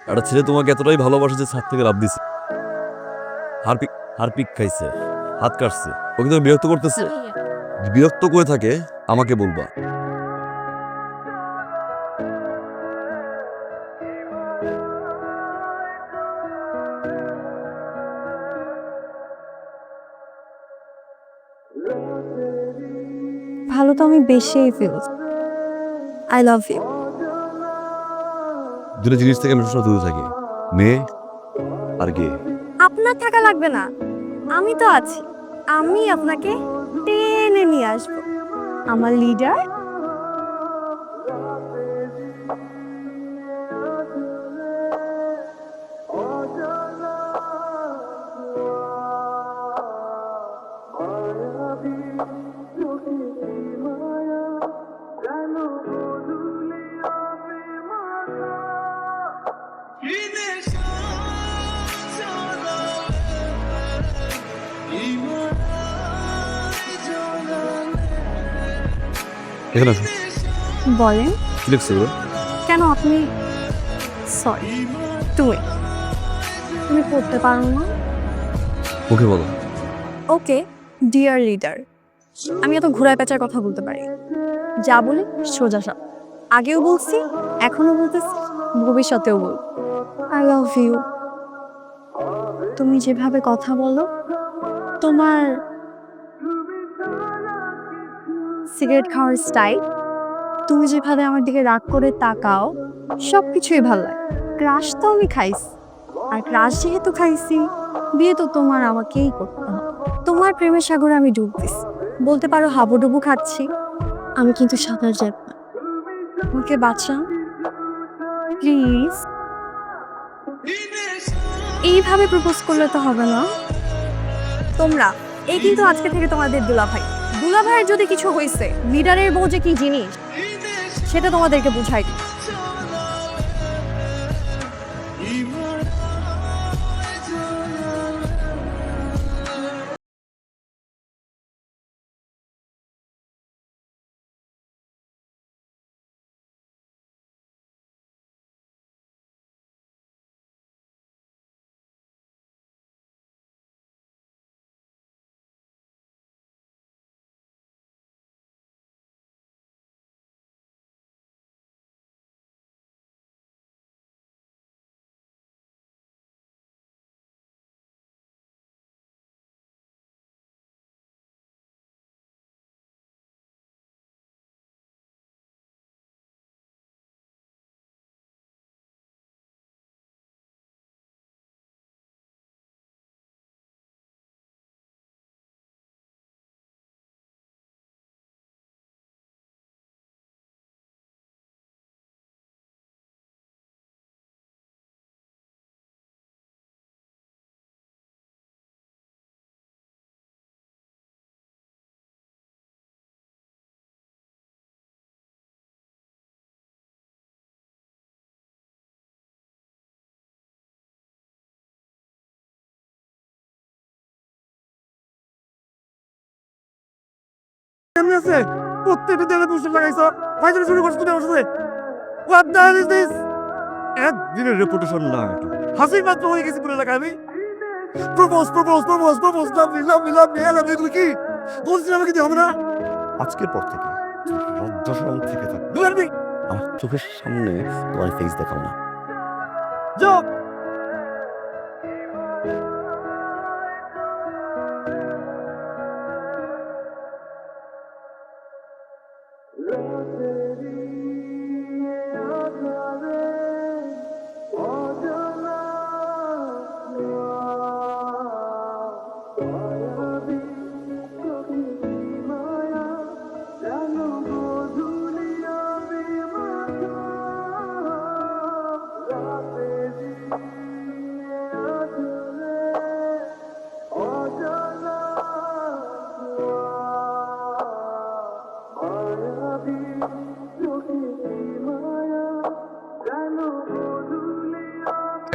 একটা ছেলে তোমাকে এতটাই ভালোবাসে যে ছাদ থেকে লাফ দিছে, হারপিক হারপিক খাইছে, হাত কাটছে, ওকে তুমি বিরক্ত করতেছে। বিরক্ত করে থাকে আমাকে বলবা। ভালো তো আমি বেশিই ফিল। I love you. দুটো জিনিস থেকে আমি সবসময় দূরে থাকি, মেয়ে আর গে। আপনার থাকা লাগবে না, আমি তো আছি। আমি আপনাকে টেনে নিয়ে আসবো, আমার লিডার। এখানে আসো। বলেন। কি লিখছে এগুলো? কেন আপনি? সরি, তুমি তুমি পড়তে পারো না? ওকে বলো। ওকে ডিয়ার লিডার, আমি এত ঘোড়ায় পেঁচার কথা বলতে পারি। যা বলি সোজা সাপ, আগেও বলছি, এখনো বলতেছি, ভবিষ্যতেও বল। I love you. তুমি যেভাবে কথা বলো, তোমার সিগারেট খাওয়ার স্টাইল, তুমি যেভাবে আমার দিকে রাগ করে তাকাও, সবকিছুই ভালো লাগে। ক্রাশ তো আমি খাইছি, আর ক্রাশ যেহেতু খাইছি, বিয়ে তো তোমার আমাকেই করতে হবে। তোমার প্রেমের সাগরে আমি ডুব দিছি, বলতে পারো হাবুডুবু খাচ্ছি। আমি কিন্তু সাঁতার যাব না, আমাকে বাঁচান প্লিজ। এইভাবে প্রপোজ করলে তো হবে না। তোমরা এই কিন্তু আজকে থেকে তোমাদের দুলাভাই। দুলাভাইয়ের যদি কিছু হয়েছে, লিডারের বউ যে কি জিনিস সেটা তোমাদেরকে বুঝাই দিই। কেমন আছে? প্রত্যেকটা দেয়ালে পোস্টার লাগাইছো, ফাইজলামি শুরু করছো তুমি আমার সাথে। What the hell is this? একদিনের রেপুটেশন না এটা। হাসির মাত্র হয়ে গেছি পুরো এলাকায় আমি। প্রপোজ, লাভ মি, এগুলো কি? বলছিলাম আমাকে দিয়ে হবে না? আজকের পর থেকে লজ্জাশরম থেকে থাক। আমার চোখের সামনে তোমার ফেস দেখাও না। যাও।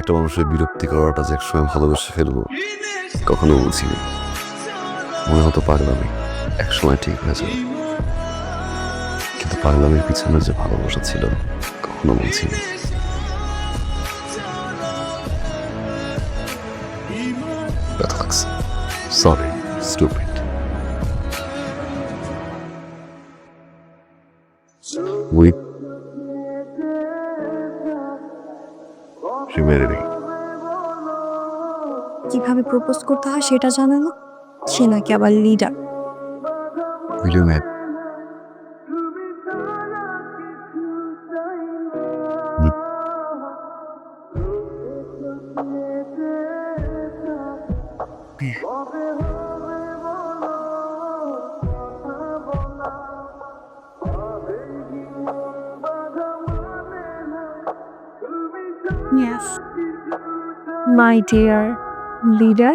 একটা মানুষের বিরক্তি করাটা যে একসময় ভালোবেসে ফেলবো কখনো বুঝিনি। মনে হতো পাগলামি একসময় ঠিক হয়ে যাবে, কিন্তু পাগলামির পিছনে যে ভালোবাসা ছিল কখনো বুঝিনি। ব্যথা লাগছে। Sorry, stupid. উইথ রিমেরি কিভাবে প্রপোজ করতে হয় সেটা জানে না, সে নাকি আবার leader. Video map Yes. My dear leader.